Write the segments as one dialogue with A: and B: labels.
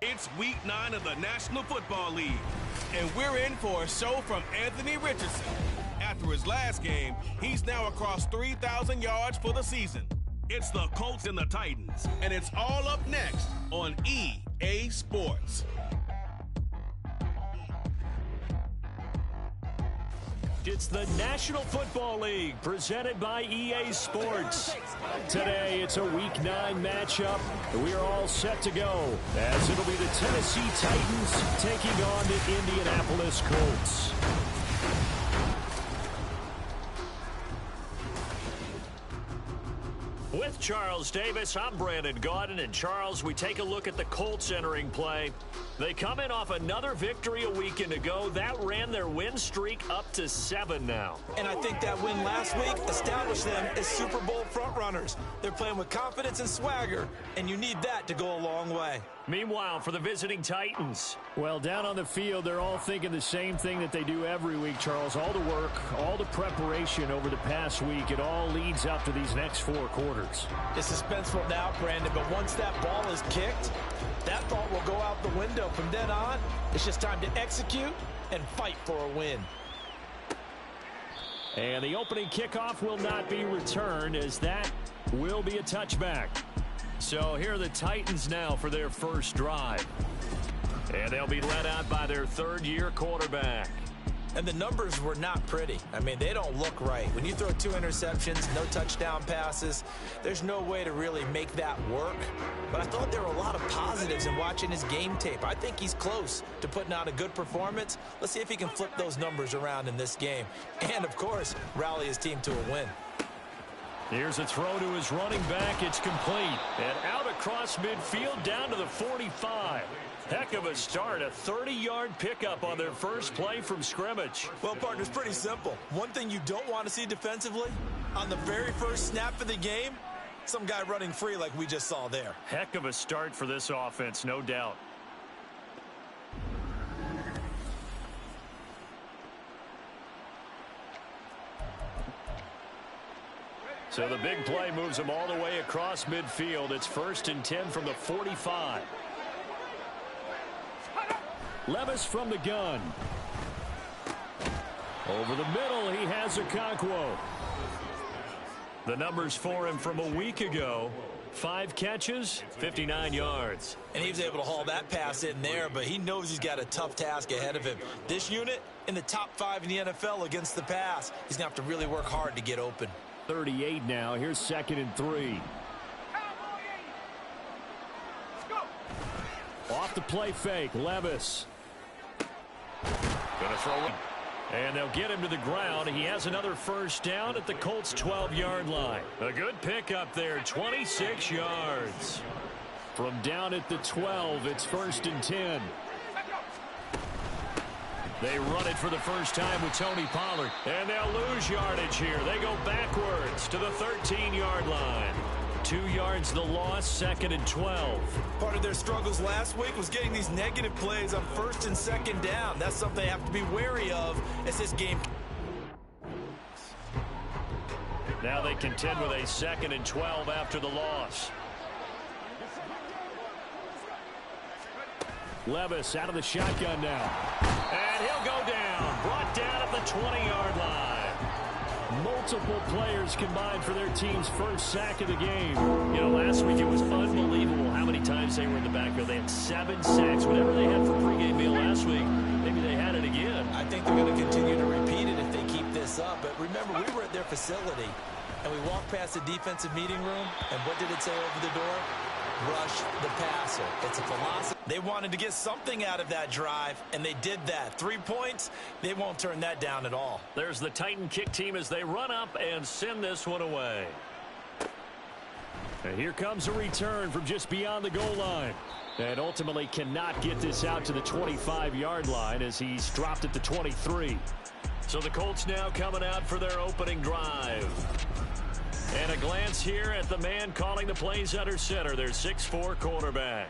A: It's week 9 of the National Football League, and we're in for a show from Anthony Richardson. After his last game, he's now across 3,000 yards for the season. It's the Colts and the Titans, and it's all up next on EA Sports.
B: It's the National Football League presented by EA Sports. Today, it's a Week 9 matchup. We are all set to go as it'll be the Tennessee Titans taking on the Indianapolis Colts. With Charles Davis, I'm Brandon Gaudin. And Charles, we take a look at the Colts entering play. They come in off another victory a weekend ago. That ran their win streak up to 7 now.
C: And I think that win last week established them as Super Bowl frontrunners. They're playing with confidence and swagger, and you need that to go a long way.
B: Meanwhile, for the visiting Titans. Well, down on the field, they're all thinking the same thing that they do every week, Charles. All the work, all the preparation over the past week, it all leads up to these next 4 quarters.
C: It's suspenseful now, Brandon, but once that ball is kicked, that thought will go out the window. From then on, it's just time to execute and fight for a win.
B: And the opening kickoff will not be returned, as that will be a touchback. So here are the Titans now for their first drive. And they'll be led out by their third-year quarterback.
C: And the numbers were not pretty. I mean, they don't look right. When you throw 2 interceptions, no touchdown passes, there's no way to really make that work. But I thought there were a lot of positives in watching his game tape. I think he's close to putting out a good performance. Let's see if he can flip those numbers around in this game. And, of course, rally his team to a win.
B: Here's a throw to his running back. It's complete. And out across midfield down to the 45. Heck of a start, a 30-yard pickup on their first play from scrimmage.
C: Well, partner, it's pretty simple. One thing you don't want to see defensively, on the very first snap of the game, some guy running free like we just saw there.
B: Heck of a start for this offense, no doubt. So the big play moves them all the way across midfield. It's 1st and 10 from the 45. Levis from the gun. Over the middle, he has Okonkwo. The numbers for him from a week ago. 5 catches, 59 yards.
C: And he was able to haul that pass in there, but he knows he's got a tough task ahead of him. This unit in the top 5 in the NFL against the pass. He's going to have to really work hard to get open.
B: 38 now. Here's 2nd and 3. Off the play fake, Levis. Gonna throw it. And they'll get him to the ground. He has another first down at the Colts' 12-yard line. A good pickup there, 26 yards. From down at the 12, it's 1st and 10. They run it for the first time with Tony Pollard. And they'll lose yardage here. They go backwards to the 13-yard line. 2 yards the loss, 2nd and 12.
C: Part of their struggles last week was getting these negative plays on 1st and 2nd down. That's something they have to be wary of as this game.
B: Now they contend with a 2nd and 12 after the loss. Levis out of the shotgun now. And he'll go down. Brought down at the 20-yard line. Multiple players combined for their team's first sack of the game. You know, last week it was unbelievable how many times they were in the backfield. They had 7 sacks. Whatever they had for pregame meal last week, maybe they had it again.
C: I think they're going to continue to repeat it if they keep this up. But remember, we were at their facility, and we walked past the defensive meeting room, and what did it say over the door? Rush the passer. It's a philosophy. They wanted to get something out of that drive, and they did that. 3 points, they won't turn that down at all.
B: There's the Titan kick team as they run up and send this one away. And here comes a return from just beyond the goal line. And ultimately cannot get this out to the 25-yard line as he's dropped at the 23. So the Colts now coming out for their opening drive. And a glance here at the man calling the plays under center, their 6'4" quarterback.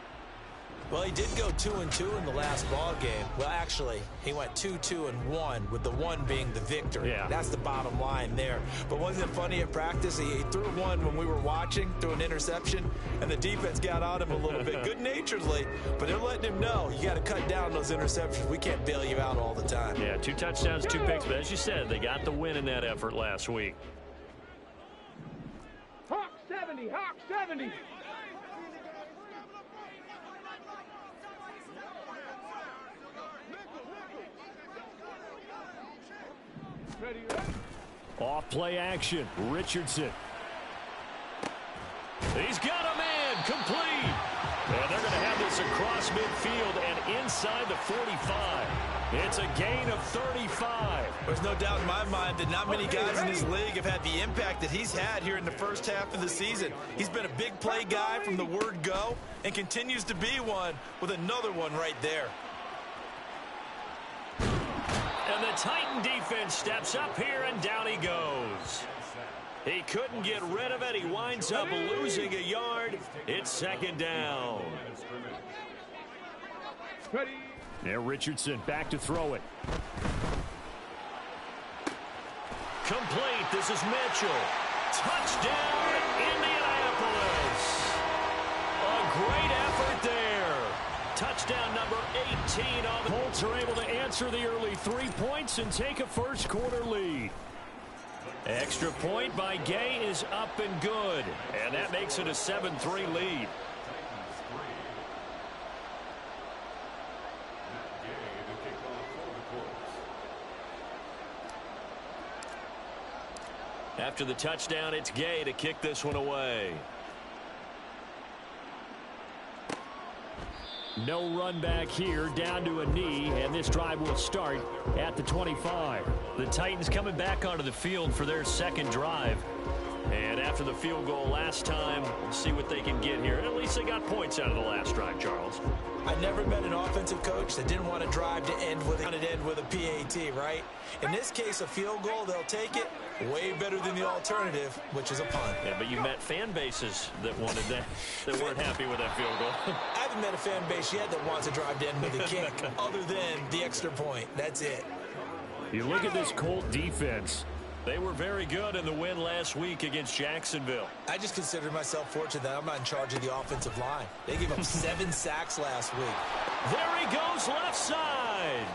C: Well, he did go 2-2 in the last ball game. Well, actually, he went 2-2-1, with the one being the victory.
B: Yeah.
C: That's the bottom line there. But wasn't it funny at practice? He threw one when we were watching, threw an interception, and the defense got on him a little bit, good-naturedly. But they're letting him know, you got to cut down those interceptions. We can't bail you out all the time.
B: Yeah, 2 touchdowns, 2 picks. But as you said, they got the win in that effort last week.
D: Hawk 70, Hawk 70.
B: Off play action. Richardson. He's got a man complete. And they're going to have this across midfield and inside the 45. It's a gain of 35.
C: There's no doubt in my mind that not many guys in this league have had the impact that he's had here in the first half of the season. He's been a big play guy from the word go and continues to be one with another one right there.
B: And the Titan defense steps up here, and down he goes. He couldn't get rid of it. He winds up losing a yard. It's second down. Now Richardson back to throw it. Complete. This is Mitchell. Touchdown, Indianapolis. A great effort there. Touchdown number 18 on the Colts are able to answer the early 3 points and take a first quarter lead. Extra point by Gay is up and good, and that makes it a 7-3 lead. After the touchdown, it's Gay to kick this one away. No run back here, down to a knee, and this drive will start at the 25. The Titans coming back onto the field for their second drive. And after the field goal last time, we'll see what they can get here. At least they got points out of the last drive, Charles.
C: I never met an offensive coach that didn't want to drive to end with a PAT, right? In this case, a field goal, they'll take it. Way better than the alternative, which is a punt.
B: Yeah, but you met fan bases that wanted that, that weren't happy with that field goal.
C: I haven't met a fan base yet that wants to drive to end with a kick, other than the extra point. That's it.
B: You look at this Colt defense. They were very good in the win last week against Jacksonville.
C: I just consider myself fortunate that I'm not in charge of the offensive line. They gave up 7 sacks last week.
B: There he goes left side.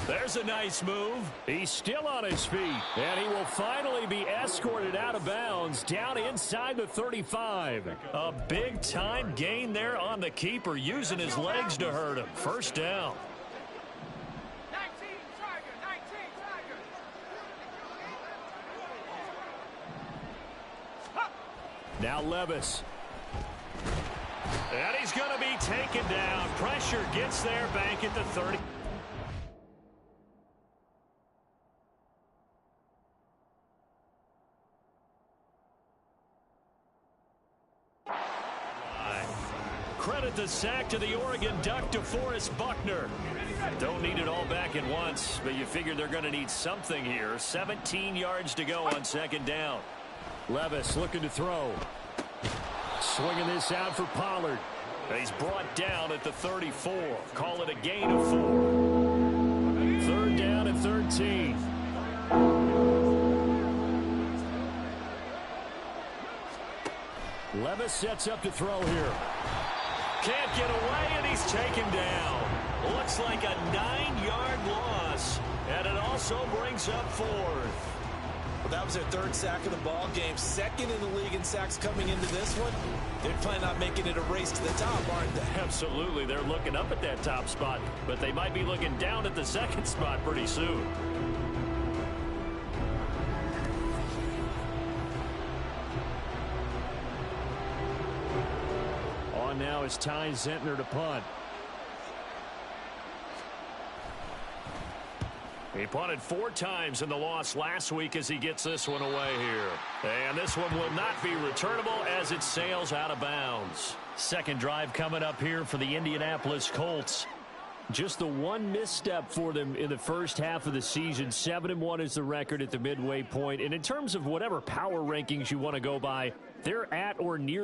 B: There's a nice move. He's still on his feet, and he will finally be escorted out of bounds down inside the 35. A big-time gain there on the keeper, using his legs to hurt him. First down.
D: 19, Tiger, 19, Tiger.
B: Now Levis. And he's going to be taken down. Pressure gets there back at the 30. Credit the sack to the Oregon Duck, DeForest Buckner. Don't need it all back at once, but you figure they're going to need something here. 17 yards to go on second down. Levis looking to throw. Swinging this out for Pollard. He's brought down at the 34. Call it a gain of 4. Third down and 13. Levis sets up to throw here. Can't get away, and he's taken down. Looks like a 9-yard loss, and it also brings up 4th.
C: Well, that was their 3rd sack of the ball game. 2nd in the league in sacks coming into this one. They're planning on making it a race to the top, aren't they?
B: Absolutely. They're looking up at that top spot, but they might be looking down at the 2nd spot pretty soon. Now it's Ty Zentner to punt. He punted 4 times in the loss last week as he gets this one away here. And this one will not be returnable as it sails out of bounds. Second drive coming up here for the Indianapolis Colts. Just the one misstep for them in the first half of the season. 7-1 is the record at the midway point. And in terms of whatever power rankings you want to go by, they're at or near